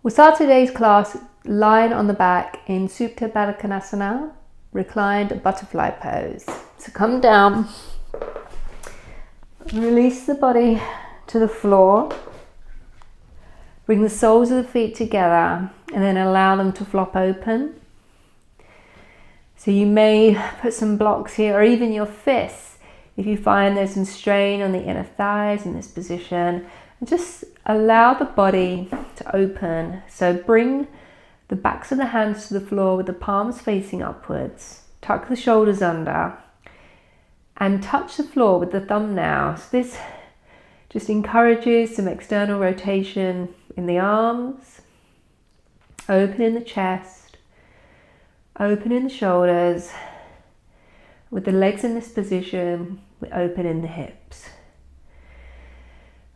We'll start today's class lying on the back in Supta Baddha Konasana, reclined butterfly pose. So come down, release the body to the floor, bring the soles of the feet together and then allow them to flop open. So you may put some blocks here or even your fists if you find there's some strain on the inner thighs in this position. And just allow the body to open. So bring the backs of the hands to the floor with the palms facing upwards. Tuck the shoulders under and touch the floor with the thumbnails. This just encourages some external rotation in the arms, open in the chest, open in the shoulders. With the legs in this position, we open in the hips.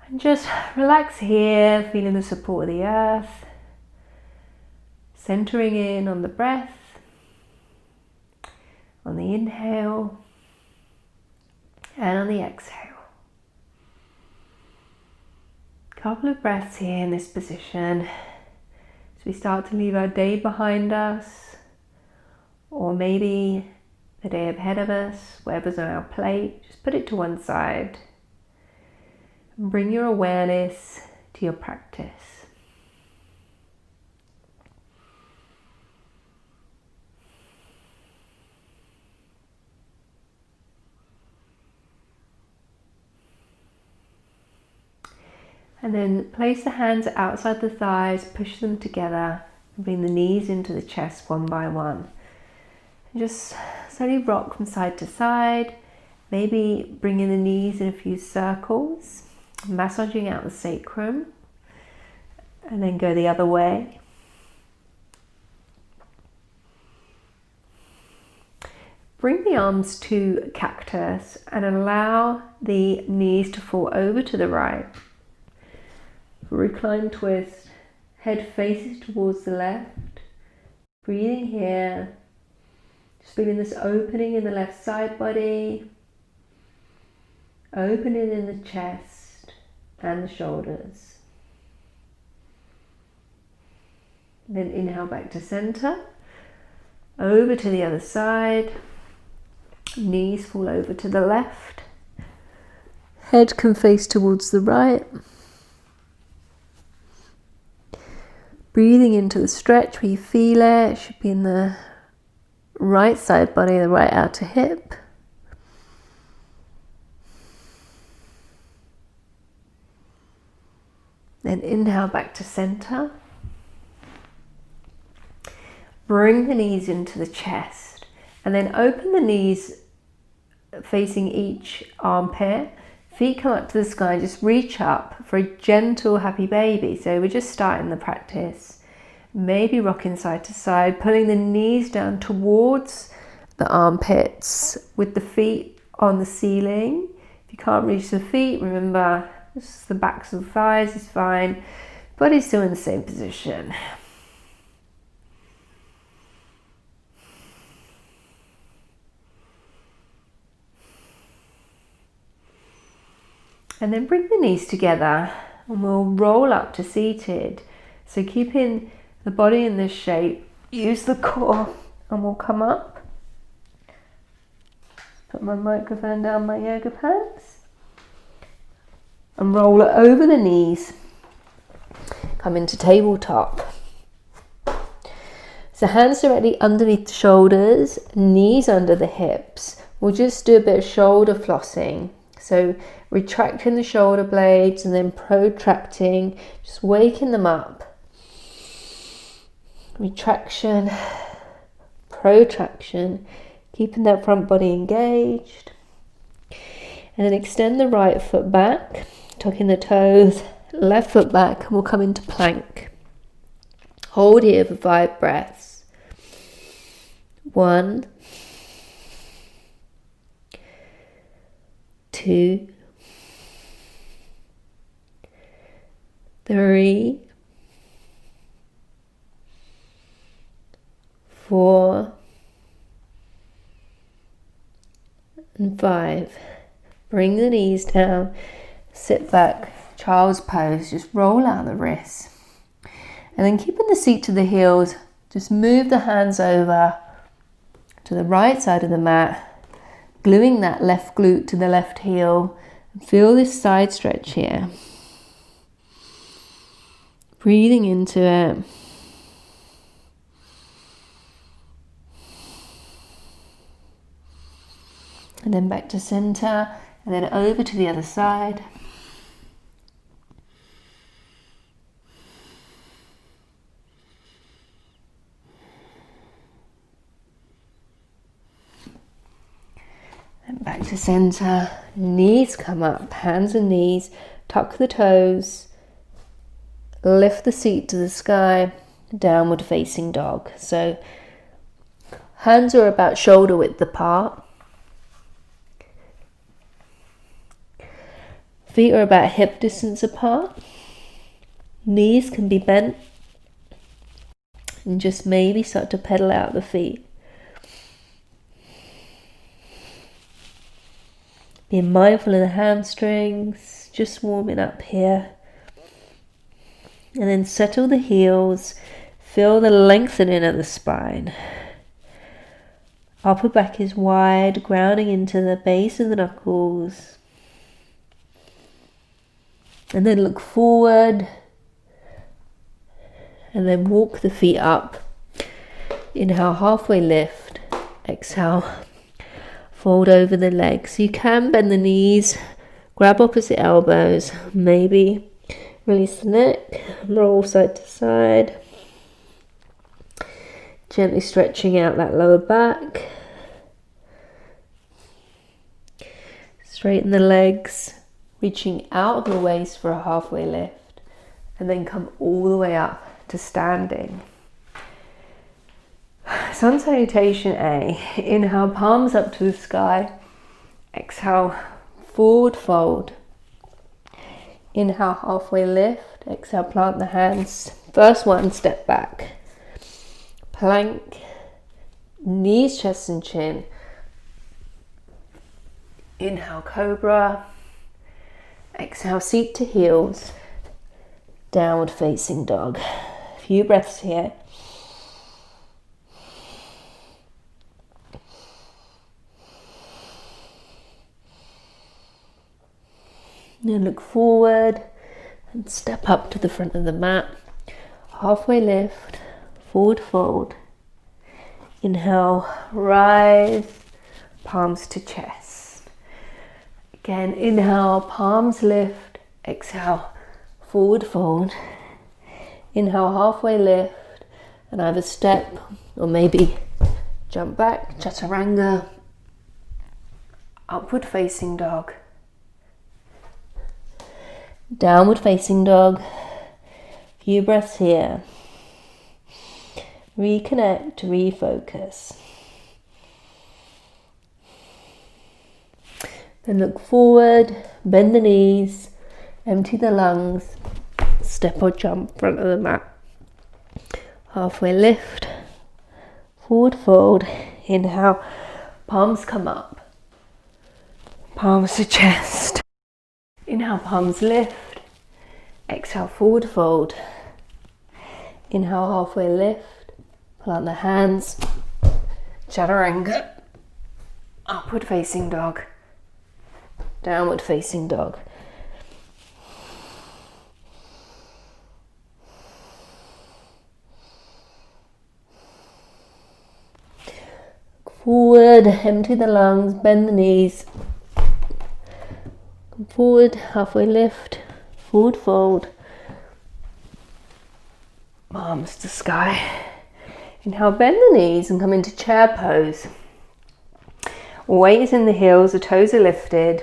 And just relax here, feeling the support of the earth, centering in on the breath, on the inhale and on the exhale. Couple of breaths here in this position as we start to leave our day behind us, or maybe the day ahead of us, whatever's on our plate. Just put it to one side and bring your awareness to your practice. And then place the hands outside the thighs, push them together, and bring the knees into the chest one by one. And just slowly rock from side to side, maybe bringing the knees in a few circles, massaging out the sacrum, and then go the other way. Bring the arms to cactus and allow the knees to fall over to the right. Recline twist, head faces towards the left. Breathing here, just feeling this opening in the left side body, opening in the chest and the shoulders. Then inhale back to center, over to the other side, knees fall over to the left, head can face towards the right. Breathing into the stretch where you feel it. It should be in the right side body, the right outer hip. Then inhale back to center. Bring the knees into the chest and then open the knees facing each armpit. Feet come up to the sky, just reach up for a gentle happy baby. So we're just starting the practice. Maybe rocking side to side, pulling the knees down towards the armpits with the feet on the ceiling. If you can't reach the feet, remember just the backs of the thighs is fine. Body's still in the same position. And then bring the knees together and we'll roll up to seated. So keeping the body in this shape, use the core and we'll come up. Put my microphone down my yoga pants and roll it over the knees. Come into tabletop. So hands directly underneath the shoulders, knees under the hips. We'll just do a bit of shoulder flossing. So retracting the shoulder blades and then protracting, just waking them up. Retraction, protraction, keeping that front body engaged. And then extend the right foot back, tucking the toes, left foot back, and we'll come into plank. Hold here for 5 breaths. 1, 2, 3, 4, and 5. Bring the knees down, sit back, child's pose, just roll out the wrists. And then keeping the seat to the heels, just move the hands over to the right side of the mat, gluing that left glute to the left heel. Feel this side stretch here. Breathing into it. And then back to center, and then over to the other side. And back to center, knees come up, hands and knees, tuck the toes, lift the seat to the sky, downward facing dog. So hands are about shoulder width apart. Feet are about hip distance apart. Knees can be bent. And just maybe start to pedal out the feet. Being mindful of the hamstrings, just warming up here. And then settle the heels. Feel the lengthening of the spine. Upper back is wide, grounding into the base of the knuckles. And then look forward. And then walk the feet up. Inhale, halfway lift. Exhale, fold over the legs. You can bend the knees, grab opposite elbows, maybe release the neck, roll side to side. Gently stretching out that lower back. Straighten the legs, reaching out of the waist for a halfway lift, and then come all the way up to standing. Sun salutation A. Inhale, palms up to the sky. Exhale, forward fold. Inhale, halfway lift. Exhale, plant the hands. First one, step back. Plank. Knees, chest and chin. Inhale, cobra. Exhale, seat to heels. Downward facing dog. A few breaths here. Then look forward and step up to the front of the mat. Halfway lift, forward fold. Inhale, rise, palms to chest. Again, inhale, palms lift. Exhale, forward fold. Inhale, halfway lift, and either step or maybe jump back, chaturanga, upward facing dog. Downward facing dog. Few breaths here. Reconnect, refocus. Then look forward, bend the knees, empty the lungs, step or jump front of the mat. Halfway lift, forward fold. Inhale, palms come up, palms to chest. Inhale, palms lift. Exhale, forward fold. Inhale, halfway lift. Plant the hands. Chaturanga. Upward facing dog. Downward facing dog. Forward, empty the lungs, bend the knees. Come forward, halfway lift, forward fold. Arms to sky. Inhale, bend the knees and come into chair pose. Weight is in the heels, the toes are lifted.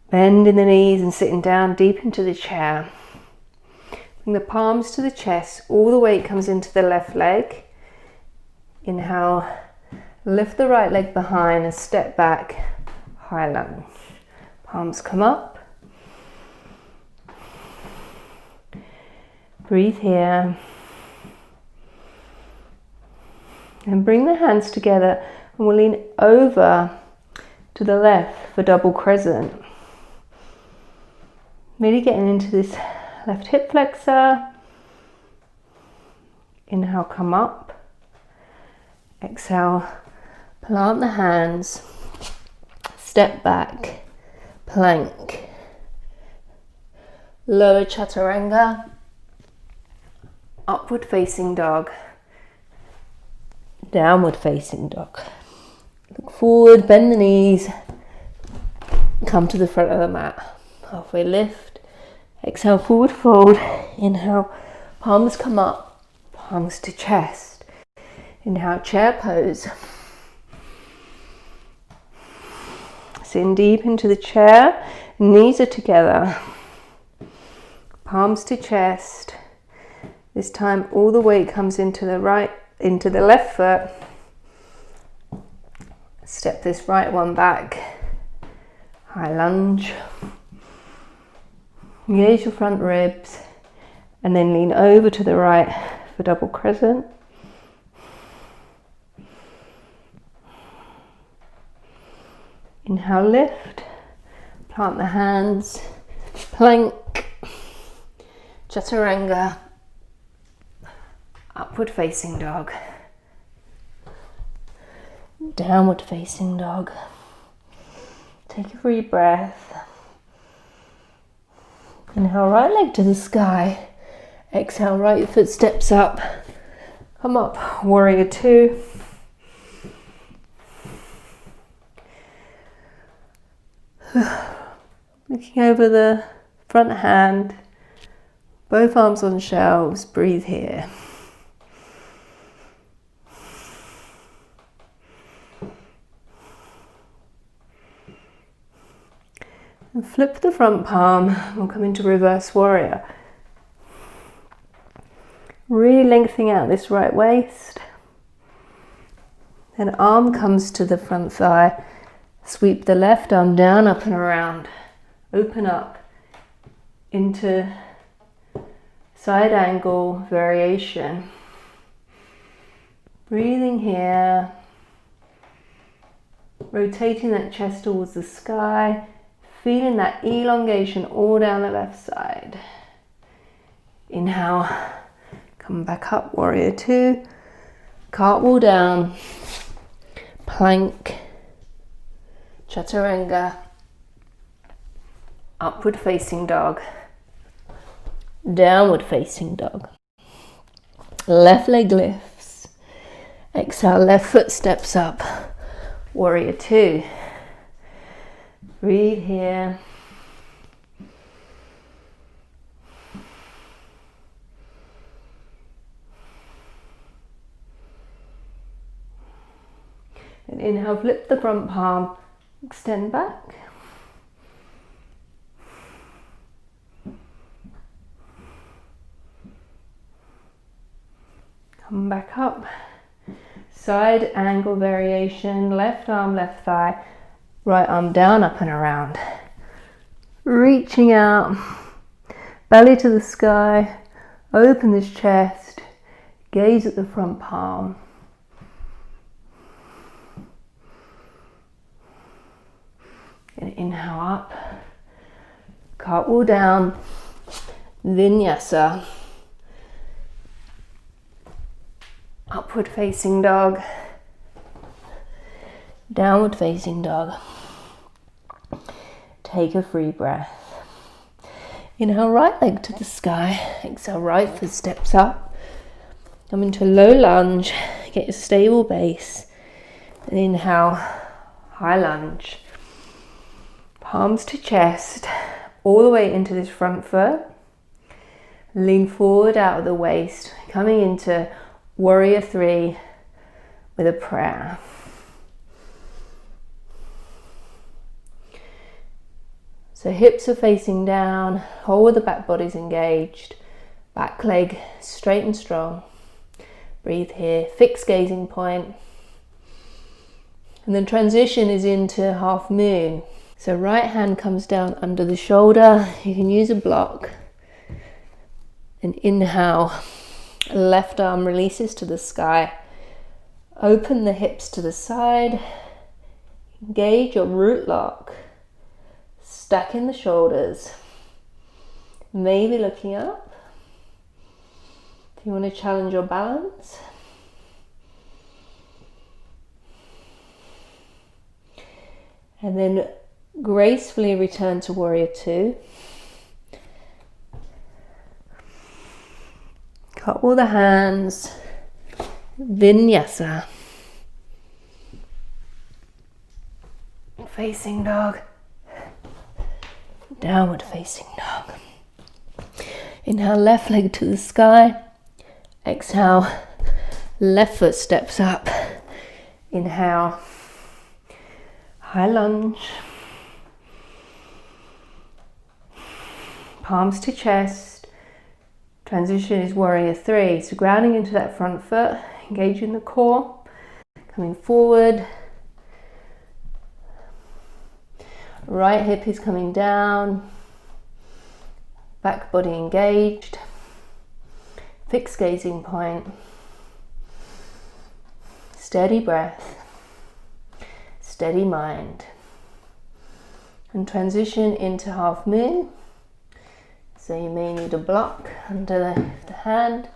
Bend in the knees and sitting down deep into the chair. Bring the palms to the chest, all the weight comes into the left leg. Inhale, lift the right leg behind and step back, high lunge. Palms come up. Breathe here. And bring the hands together and we'll lean over to the left for double crescent. Really getting into this left hip flexor. Inhale, come up. Exhale, plant the hands. Step back, plank. Lower chaturanga. Upward facing dog. Downward facing dog. Look forward, bend the knees. Come to the front of the mat. Halfway lift. Exhale, forward fold. Inhale, palms come up, palms to chest. Inhale, chair pose. Sink deep into the chair, knees are together. Palms to chest. This time all the weight comes into the left foot. Step this right one back. High lunge. Engage your front ribs and then lean over to the right for double crescent. Inhale, lift, plant the hands, plank, chaturanga, upward facing dog, downward facing dog. Take a free breath. Inhale, right leg to the sky. Exhale, right foot steps up. Come up, warrior two. Looking over the front hand, both arms on shelves, breathe here. And flip the front palm, we'll come into reverse warrior. Really lengthening out this right waist. Then arm comes to the front thigh. Sweep the left arm down, up and around. Open up into side angle variation. Breathing here. Rotating that chest towards the sky. Feeling that elongation all down the left side. Inhale, come back up, warrior two. Cartwheel down. Plank. Chaturanga, upward facing dog, downward facing dog. Left leg lifts. Exhale, left foot steps up. Warrior two. Breathe here. And inhale, flip the front palm. Extend back. Come back up. Side angle variation. Left arm, left thigh. Right arm down, up and around. Reaching out. Belly to the sky. Open this chest. Gaze at the front palm. And inhale up, cartwheel down, Vinyasa, upward facing dog, downward facing dog. Take a free breath. Inhale, right leg to the sky, exhale, right foot steps up. Come into low lunge, get your stable base, and inhale, high lunge. Palms to chest, all the way into this front foot. Lean forward out of the waist, coming into warrior three with a prayer. So hips are facing down, whole of the back body's engaged, back leg straight and strong. Breathe here, fixed gazing point. And then transition is into half moon. So right hand comes down under the shoulder. You can use a block. And inhale, left arm releases to the sky. Open the hips to the side. Engage your root lock. Stack in the shoulders. maybe looking up. If you want to challenge your balance. And then gracefully return to warrior two. Couple the hands. Vinyasa. Facing dog. Downward facing dog. Inhale, left leg to the sky. Exhale, left foot steps up. Inhale, high lunge. Palms to chest. Transition is warrior three. So grounding into that front foot, engaging the core, coming forward. Right hip is coming down. Back body engaged. Fixed gazing point. Steady breath. Steady mind. And transition into half moon. So you may need a block under the hand.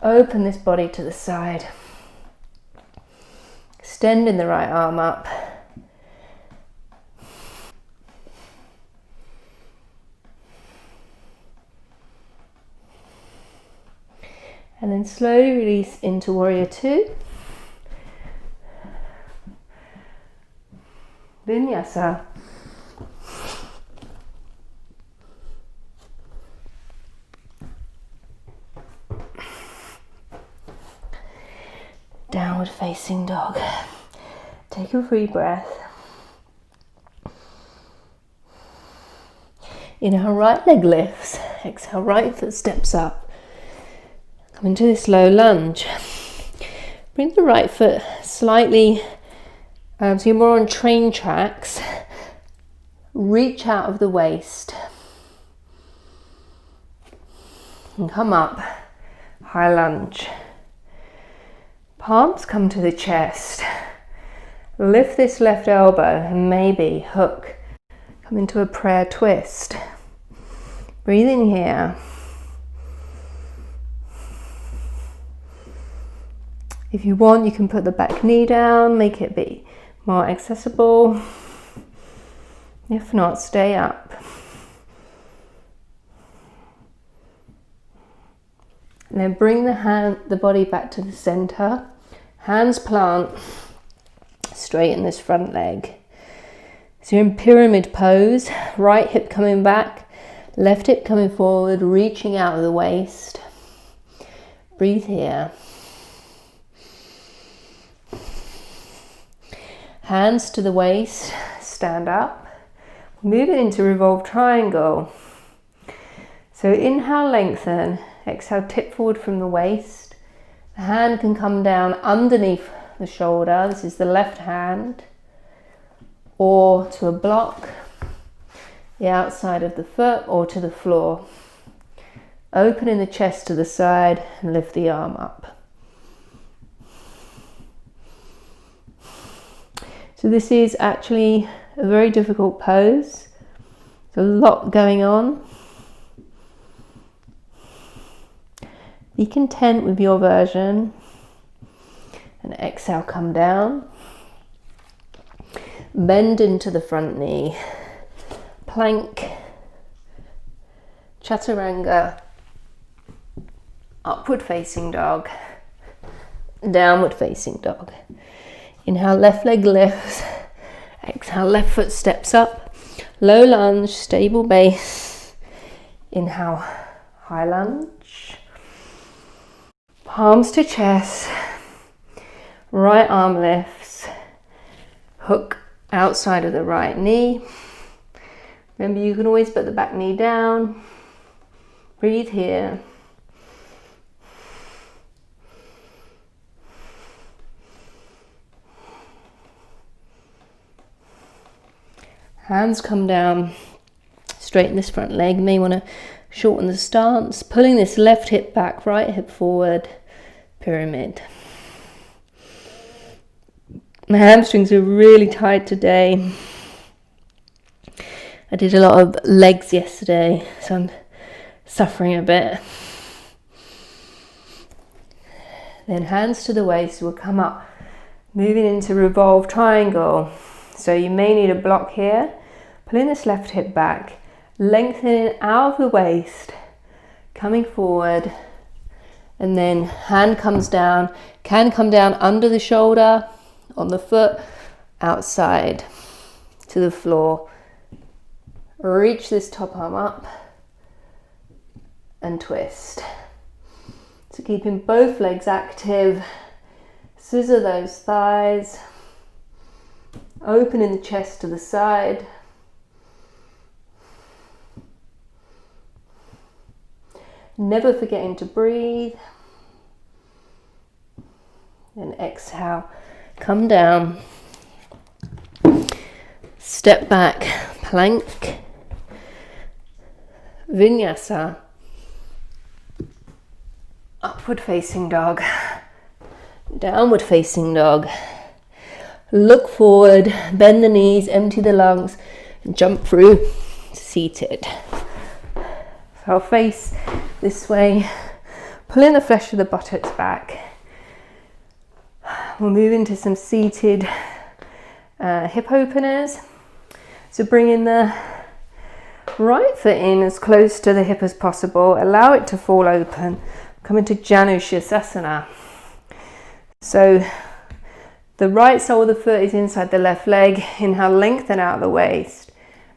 Open this body to the side. Extending the right arm up. And then slowly release into warrior two. Vinyasa. Downward facing dog. Take a free breath. Inhale, right leg lifts. Exhale, right foot steps up. Come into this low lunge. Bring the right foot slightly, so you're more on train tracks. Reach out of the waist. And come up, high lunge. Palms come to the chest. Lift this left elbow and maybe hook. Come into a prayer twist. Breathe in here. If you want, you can put the back knee down, make it be more accessible. If not, stay up. And then bring the body back to the center. Hands plant, straighten this front leg. So you're in pyramid pose, right hip coming back, left hip coming forward, reaching out of the waist. Breathe here. Hands to the waist, stand up. Move it into revolve triangle. So inhale, lengthen. Exhale, tip forward from the waist. The hand can come down underneath the shoulder. This is the left hand. Or to a block, the outside of the foot, or to the floor. Opening the chest to the side and lift the arm up. So this is actually a very difficult pose. There's a lot going on. Be content with your version. And exhale, come down. Bend into the front knee. Plank. Chaturanga. Upward facing dog. Downward facing dog. Inhale, left leg lifts. Exhale, left foot steps up. Low lunge, stable base. Inhale, high lunge. Palms to chest. Right arm lifts. Hook outside of the right knee. Remember, you can always put the back knee down. Breathe here. Hands come down, straighten this front leg. You may want to shorten the stance, pulling this left hip back, right hip forward, pyramid. My hamstrings are really tight today. I did a lot of legs yesterday, so I'm suffering a bit. Then hands to the waist, we'll come up, moving into revolve triangle. So you may need a block here. Pulling this left hip back, lengthening out of the waist, coming forward, and then hand comes down, can come down under the shoulder, on the foot, outside to the floor. Reach this top arm up and twist. So keeping both legs active, scissor those thighs, opening the chest to the side. Never forgetting to breathe. Then exhale, come down, step back, plank, Vinyasa, upward facing dog, downward facing dog. Look forward, bend the knees, empty the lungs, and jump through seated. So I'll face this way, pulling the flesh of the buttocks back. We'll move into some seated hip openers. So bringing the right foot in as close to the hip as possible, allow it to fall open. Come into Janushirsasana. So the right sole of the foot is inside the left leg. Inhale, lengthen out the waist,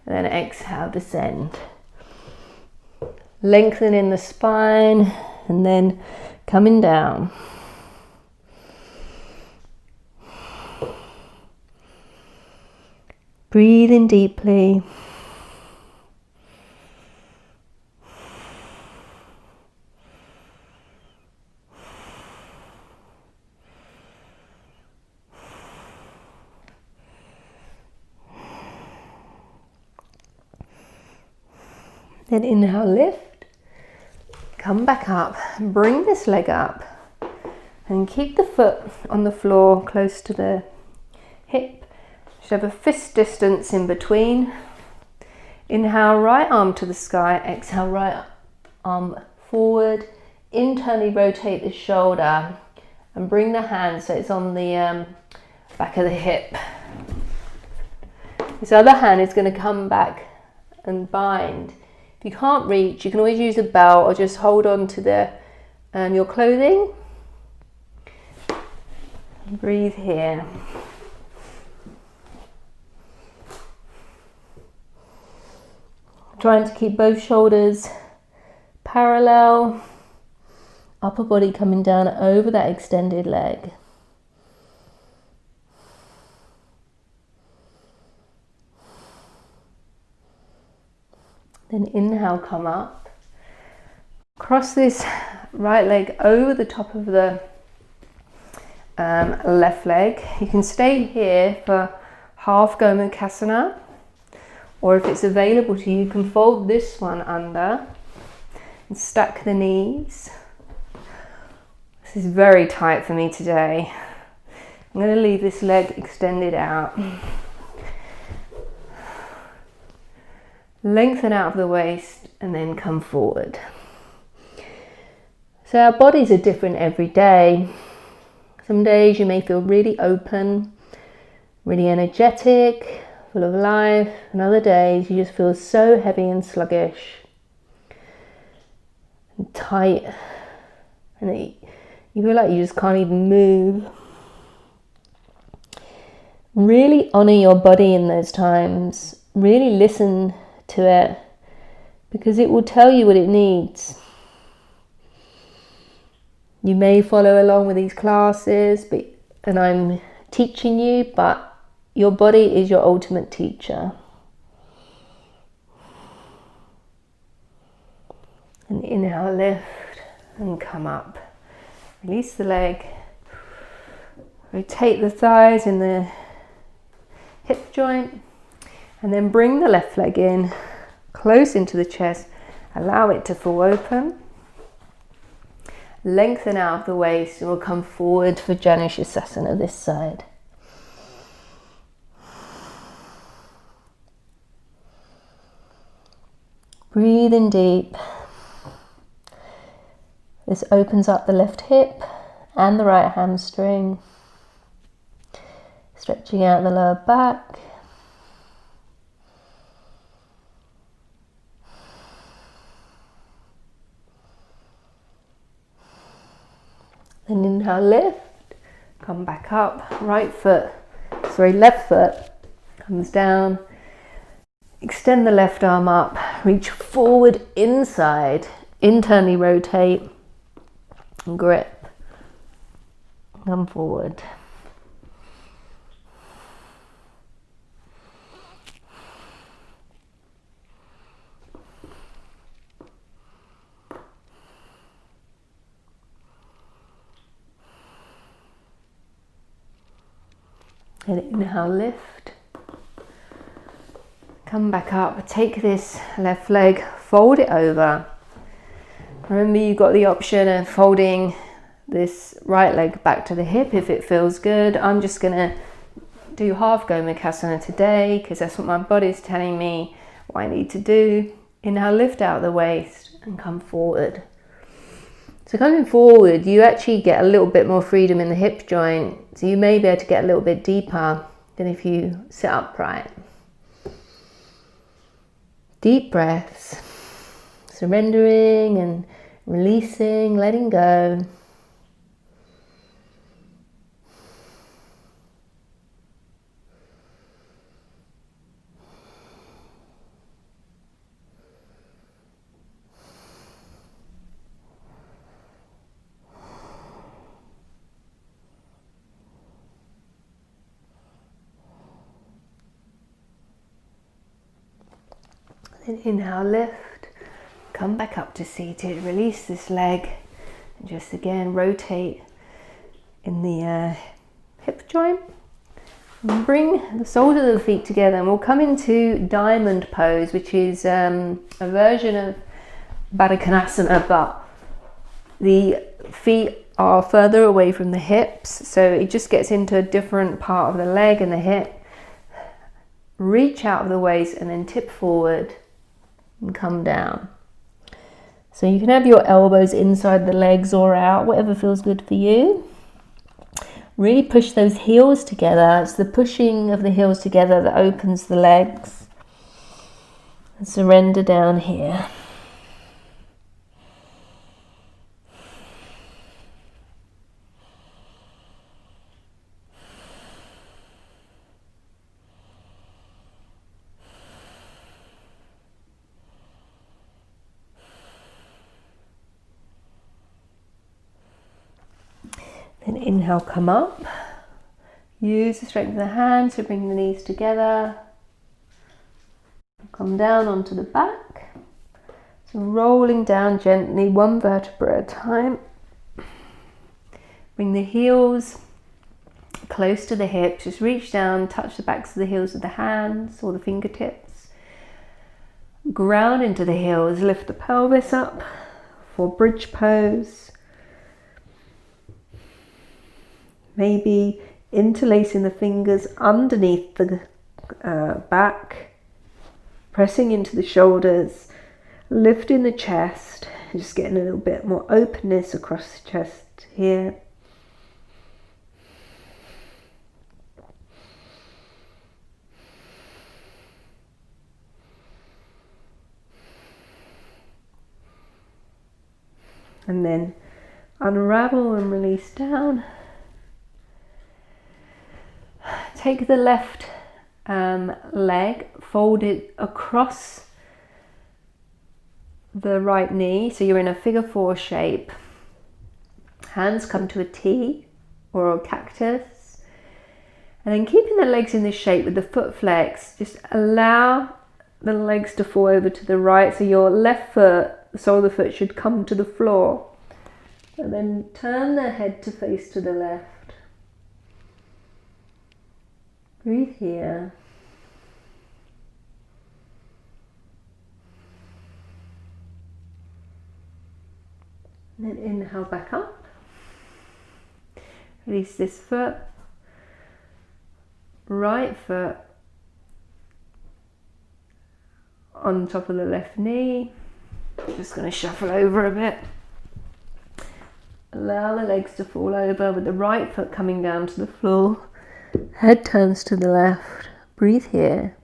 and then exhale, descend. Lengthening the spine, and then coming down. Breathing deeply. Then inhale, lift, come back up, bring this leg up, and keep the foot on the floor close to the hip. You should have a fist distance in between. Inhale, right arm to the sky, exhale, right arm forward, internally rotate the shoulder, and bring the hand so it's on the back of the hip. This other hand is going to come back and bind. If you can't reach, you can always use a belt or just hold on to the your clothing. Breathe here. Trying to keep both shoulders parallel. Upper body coming down over that extended leg. Then inhale, come up. Cross this right leg over the top of the left leg. You can stay here for half Gomukhasana, or if it's available to you, you can fold this one under and stack the knees. This is very tight for me today. I'm going to leave this leg extended out. Lengthen out of the waist and then come forward. So our bodies are different every day. Some days you may feel really open, really energetic, full of life, and other days you just feel so heavy and sluggish and tight, and you feel like you just can't even move. Really honour your body in those times. Really listen to it, because it will tell you what it needs. You may follow along with these classes, and I'm teaching you, but your body is your ultimate teacher. And inhale, lift, and come up. Release the leg. Rotate the thighs in the hip joint. And then bring the left leg in, close into the chest. Allow it to fall open. Lengthen out of the waist, and we'll come forward for Janushirsasana this side. Breathe in deep. This opens up the left hip and the right hamstring, stretching out the lower back. Then inhale, lift, come back up, left foot comes down, extend the left arm up, reach forward inside, internally rotate, and grip, come forward. And inhale, lift, come back up, take this left leg, fold it over. Remember, you've got the option of folding this right leg back to the hip if it feels good. I'm just gonna do half Gomukhasana today because that's what my body's telling me what I need to do. Inhale, lift out the waist and come forward. So coming forward, you actually get a little bit more freedom in the hip joint. So you may be able to get a little bit deeper than if you sit upright. Deep breaths, surrendering and releasing, letting go. Then inhale, lift, come back up to seated, release this leg, and just again rotate in the hip joint. And bring the soles of the feet together, and we'll come into diamond pose, which is a version of Baddha Konasana, but the feet are further away from the hips, so it just gets into a different part of the leg and the hip. Reach out of the waist and then tip forward and come down. So you can have your elbows inside the legs or out, whatever feels good for you. Really push those heels together. It's the pushing of the heels together that opens the legs. And surrender down here. Then inhale, come up. Use the strength of the hands to bring the knees together. Come down onto the back. So rolling down gently, one vertebra at a time. Bring the heels close to the hips. Just reach down, touch the backs of the heels with the hands or the fingertips. Ground into the heels, lift the pelvis up for bridge pose. Maybe interlacing the fingers underneath the back, pressing into the shoulders, lifting the chest, just getting a little bit more openness across the chest here. And then unravel and release down. Take the left leg, fold it across the right knee, so you're in a figure 4 shape. Hands come to a T or a cactus. And then keeping the legs in this shape with the foot flex, just allow the legs to fall over to the right, so your left foot, the sole of the foot, should come to the floor. And then turn the head to face to the left. Breathe here. And then inhale back up. Release this foot. Right foot on top of the left knee. Just going to shuffle over a bit. Allow the legs to fall over with the right foot coming down to the floor. Head turns to the left. Breathe here.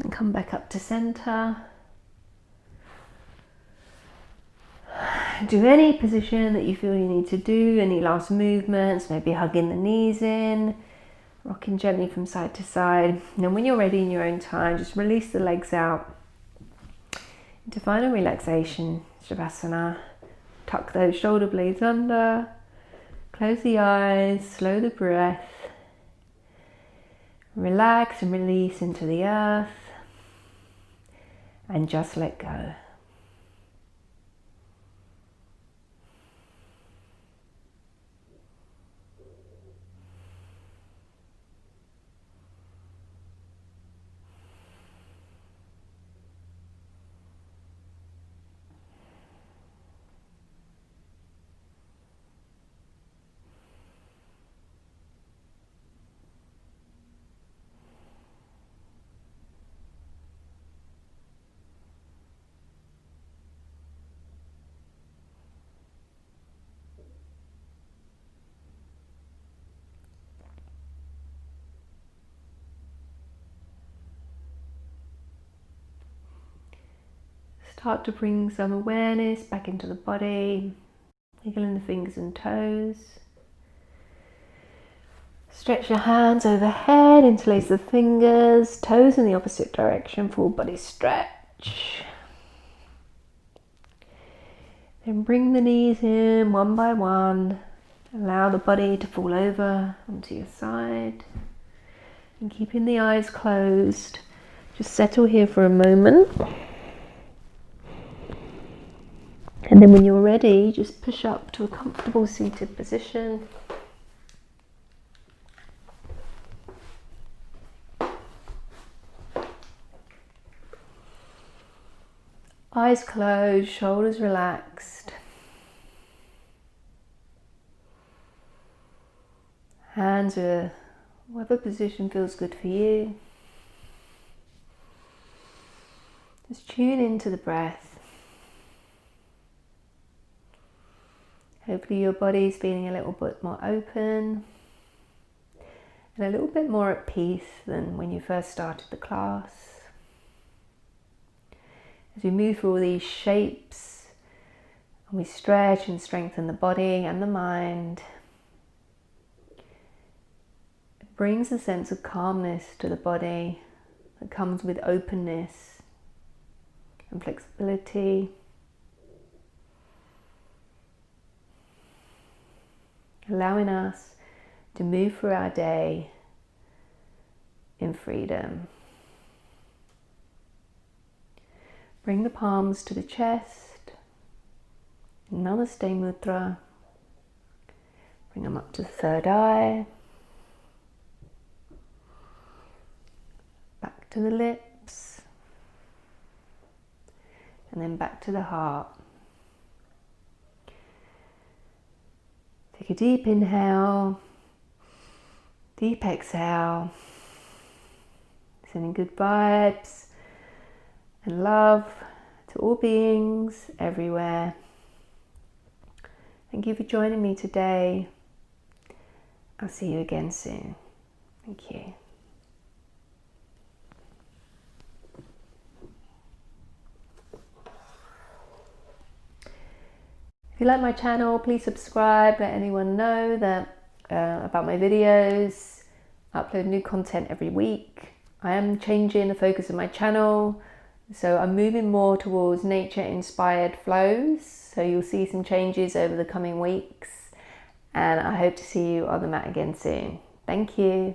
And come back up to center. Do any position that you feel you need to do, any last movements, maybe hugging the knees in, rocking gently from side to side. And then when you're ready in your own time, just release the legs out into final relaxation, Shavasana. Tuck those shoulder blades under, close the eyes, slow the breath, relax and release into the earth, and just let go. Start to bring some awareness back into the body, wiggling the fingers and toes. Stretch your hands overhead, interlace the fingers, toes in the opposite direction, full body stretch. Then bring the knees in one by one. Allow the body to fall over onto your side. And keeping the eyes closed, just settle here for a moment. And then when you're ready, just push up to a comfortable seated position. Eyes closed, shoulders relaxed. Hands are whatever position feels good for you. Just tune into the breath. Hopefully your body's feeling a little bit more open and a little bit more at peace than when you first started the class. As we move through all these shapes and we stretch and strengthen the body and the mind, it brings a sense of calmness to the body that comes with openness and flexibility. Allowing us to move through our day in freedom. Bring the palms to the chest. Namaste Mudra. Bring them up to the third eye. Back to the lips. And then back to the heart. Take a deep inhale, deep exhale, sending good vibes and love to all beings everywhere. Thank you for joining me today. I'll see you again soon. Thank you. If you like my channel, please subscribe, let anyone know that about my videos. I upload new content every week. I am changing the focus of my channel, so I'm moving more towards nature-inspired flows, so you'll see some changes over the coming weeks, and I hope to see you on the mat again soon. Thank you.